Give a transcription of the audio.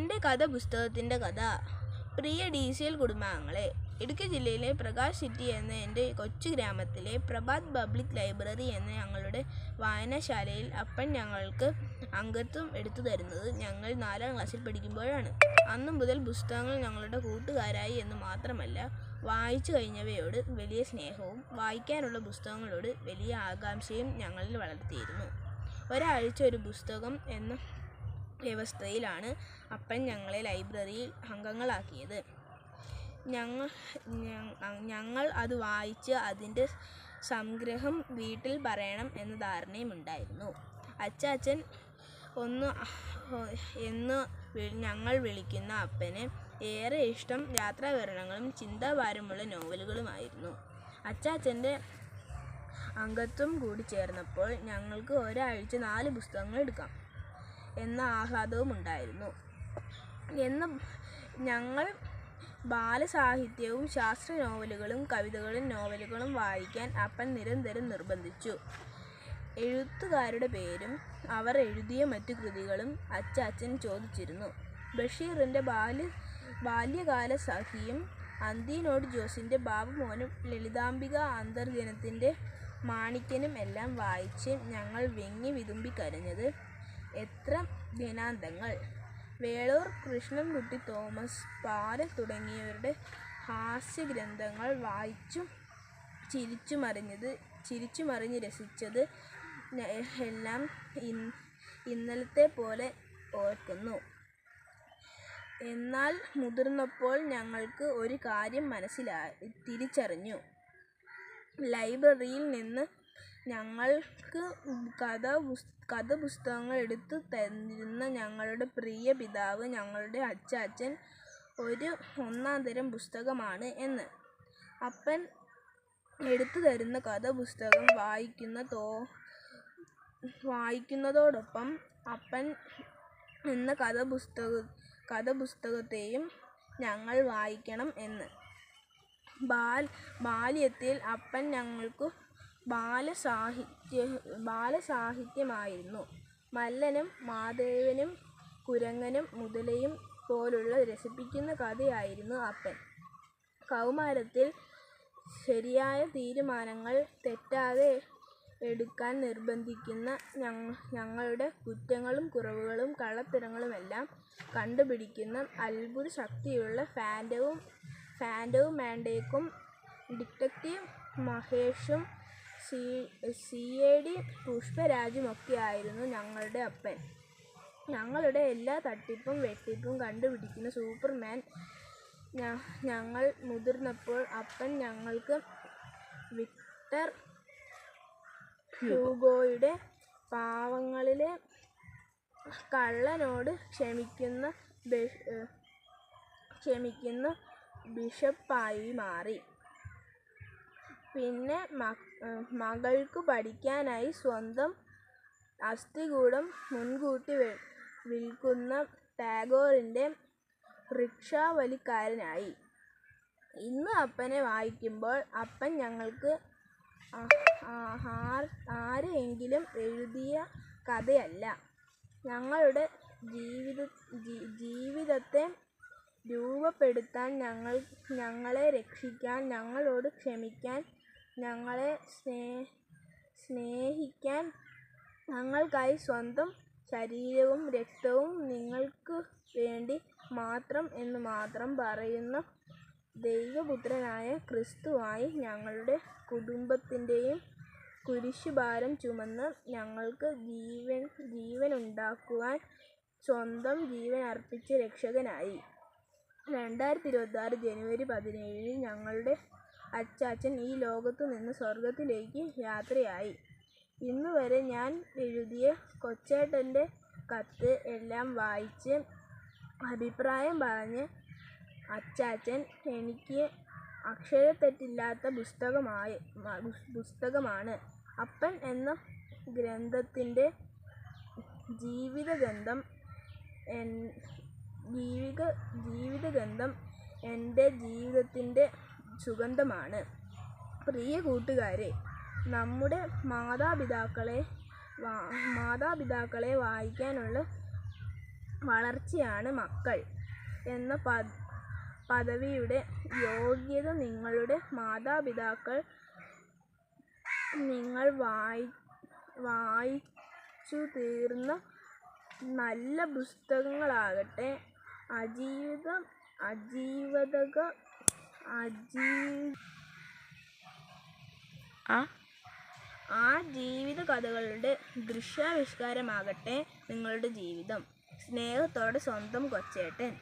എൻ്റെ കഥ പുസ്തകത്തിൻ്റെ കഥ. പ്രിയ DCL കുടുംബാംഗങ്ങളെ, ഇടുക്കി ജില്ലയിലെ പ്രകാശ് സിറ്റി എന്ന എൻ്റെ കൊച്ചു ഗ്രാമത്തിലെ പ്രഭാത് പബ്ലിക് ലൈബ്രറി എന്ന ഞങ്ങളുടെ വായനശാലയിൽ അപ്പൻ ഞങ്ങൾക്ക് അംഗത്വം എടുത്തു തരുന്നത് ഞങ്ങൾ 4ാം ക്ലാസ്സിൽ പഠിക്കുമ്പോഴാണ്. അന്നു മുതൽ പുസ്തകങ്ങൾ ഞങ്ങളുടെ കൂട്ടുകാരായി എന്ന് മാത്രമല്ല, വായിച്ചു കഴിഞ്ഞവയോട് വലിയ സ്നേഹവും വായിക്കാനുള്ള പുസ്തകങ്ങളോട് വലിയ ആകാംക്ഷയും ഞങ്ങളിൽ വളർത്തിയിരുന്നു. ഒരാഴ്ച ഒരു പുസ്തകം എന്ന വ്യവസ്ഥയിലാണ് അപ്പൻ ഞങ്ങളെ ലൈബ്രറിയിൽ അംഗങ്ങളാക്കിയത്. ഞങ്ങൾ അത് വായിച്ച് അതിൻ്റെ സംഗ്രഹം വീട്ടിൽ പറയണം എന്ന ധാരണയുമുണ്ടായിരുന്നു. അച്ചാച്ചൻ എന്ന് ഞങ്ങൾ വിളിക്കുന്ന അപ്പന് ഏറെ ഇഷ്ടം യാത്രാവിവരണങ്ങളും ചിന്താഭാരമുള്ള നോവലുകളുമായിരുന്നു. അച്ചാച്ചൻ്റെ അംഗത്വം കൂടി ചേർന്നപ്പോൾ ഞങ്ങൾക്ക് ഒരാഴ്ച 4 പുസ്തകങ്ങൾ എടുക്കാം എന്ന ആഹ്ലാദവും ഉണ്ടായിരുന്നു. ഞങ്ങൾ ബാലസാഹിത്യവും ശാസ്ത്ര നോവലുകളും കവിതകളും നോവലുകളും വായിക്കാൻ അപ്പൻ നിരന്തരം നിർബന്ധിച്ചു. എഴുത്തുകാരുടെ പേരും അവർ എഴുതിയ മറ്റു കൃതികളും അച്ചാച്ചൻ ചോദിച്ചിരുന്നു. ബഷീറിൻ്റെ ബാല്യകാലസഖിയും അന്തീനോട് ജോസിൻ്റെ ബാബുമോനും ലളിതാംബിക അന്തർജനത്തിൻ്റെ മാണിക്യനും എല്ലാം വായിച്ച് ഞങ്ങൾ വിങ്ങി വിതുമ്പി കരഞ്ഞത് എത്ര ദിനാന്തങ്ങൾ. വേളൂർ കൃഷ്ണൻകുട്ടി തോമസ്, പാലൻ തുടങ്ങിയവരുടെ ഹാസ്യഗ്രന്ഥങ്ങൾ വായിച്ചു ചിരിച്ചുമറിഞ്ഞ് രസിച്ചത് എല്ലാം ഇന്നലത്തെ പോലെ ഓർക്കുന്നു. എന്നാൽ മുതിർന്നപ്പോൾ ഞങ്ങൾക്ക് ഒരു കാര്യം തിരിച്ചറിഞ്ഞു. ലൈബ്രറിയിൽ നിന്ന് ഞങ്ങൾക്ക് കഥാപുസ്തകങ്ങൾ എടുത്തു തന്നിരുന്ന ഞങ്ങളുടെ പ്രിയ പിതാവ് ഞങ്ങളുടെ അച്ചാച്ചൻ ഒരു ഒന്നാന്തരം പുസ്തകമാണ് എന്ന്. അപ്പൻ എടുത്തു തരുന്ന കഥാപുസ്തകം വായിക്കുന്നതോടൊപ്പം അപ്പൻ എന്ന കഥാപുസ്തകത്തെയും ഞങ്ങൾ വായിക്കണം എന്ന്. ബാല്യത്തിൽ അപ്പൻ ഞങ്ങൾക്കു ബാലസാഹിത്യമായിരുന്നു. മല്ലനും മാധവനും കുരങ്ങനും മുതലയും പോലുള്ള രസിപ്പിക്കുന്ന കഥയായിരുന്നു അപ്പൻ. കൗമാരത്തിൽ ശരിയായ തീരുമാനങ്ങൾ തെറ്റാതെ എടുക്കാൻ നിർബന്ധിക്കുന്ന ഞങ്ങളുടെ കുറ്റങ്ങളും കുറവുകളും കള്ളത്തരങ്ങളുമെല്ലാം കണ്ടുപിടിക്കുന്ന അത്ഭുത ശക്തിയുള്ള ഫാൻറ്റവും മാൻഡേക്കും ഡിറ്റക്റ്റീവ് മഹേഷും CID പുഷ്പരാജുമൊക്കെയായിരുന്നു ഞങ്ങളുടെ അപ്പൻ. ഞങ്ങളുടെ എല്ലാ തട്ടിപ്പും വെട്ടിപ്പും കണ്ടുപിടിക്കുന്ന സൂപ്പർമാൻ. ഞങ്ങൾ മുതിർന്നപ്പോൾ അപ്പൻ ഞങ്ങൾക്ക് വിക്ടർ ഹ്യൂഗോയുടെ പാവങ്ങളിലെ കള്ളനോട് ക്ഷമിക്കുന്ന ബിഷപ്പായി മാറി. പിന്നെ മകൾക്കു പഠിക്കാനായി സ്വന്തം അസ്ഥികൂടം മുൻകൂട്ടി വിൽക്കുന്ന ടാഗോറിൻ്റെ റിക്ഷാവലിക്കാരനായി. ഇന്ന് അപ്പനെ വായിക്കുമ്പോൾ അപ്പൻ ഞങ്ങൾക്ക് ആരെങ്കിലും എഴുതിയ കഥയല്ല, ഞങ്ങളുടെ ജീവിതത്തെ രൂപപ്പെടുത്താൻ, ഞങ്ങളെ രക്ഷിക്കാൻ, ഞങ്ങളോട് ക്ഷമിക്കാൻ, ഞങ്ങളെ സ്നേഹിക്കാൻ, ഞങ്ങൾക്കായി സ്വന്തം ശരീരവും രക്തവും നിങ്ങൾക്ക് വേണ്ടി മാത്രം എന്ന് മാത്രം പറയുന്ന ദൈവപുത്രനായ ക്രിസ്തുവായി ഞങ്ങളുടെ കുടുംബത്തിൻ്റെയും കുരിശുഭാരം ചുമന്ന് ഞങ്ങൾക്ക് ജീവനുണ്ടാക്കുവാൻ സ്വന്തം ജീവൻ അർപ്പിച്ച രക്ഷകനായി. 2026 ജനുവരി 17 ഞങ്ങളുടെ അച്ചാച്ചൻ ഈ ലോകത്തു നിന്ന് സ്വർഗത്തിലേക്ക് യാത്രയായി. ഇന്നുവരെ ഞാൻ എഴുതിയ കൊച്ചേട്ടൻ്റെ കത്ത് എല്ലാം വായിച്ച് അഭിപ്രായം പറഞ്ഞ അച്ചാച്ചൻ എനിക്ക് അക്ഷരത്തെറ്റില്ലാത്ത പുസ്തകമാണ്. അപ്പൻ എന്ന ഗ്രന്ഥത്തിൻ്റെ ജീവിതഗന്ധം എൻ്റെ ജീവിതത്തിൻ്റെ സുഗന്ധമാണ്. പ്രിയ കൂട്ടുകാരെ, നമ്മുടെ മാതാപിതാക്കളെ വായിക്കാനുള്ള വളർച്ചയാണ് മക്കൾ എന്ന പദവിയുടെ യോഗ്യത നിങ്ങളുടെ മാതാപിതാക്കൾ നിങ്ങൾ വായിച്ചു തീർന്ന നല്ല പുസ്തകങ്ങളാകട്ടെ, ആ ജീവിത കഥകളുടെ ദൃശ്യാവിഷ്കാരമാകട്ടെ നിങ്ങളുടെ ജീവിതം. സ്നേഹത്തോടെ സ്വന്തം കൊച്ചേട്ടൻ.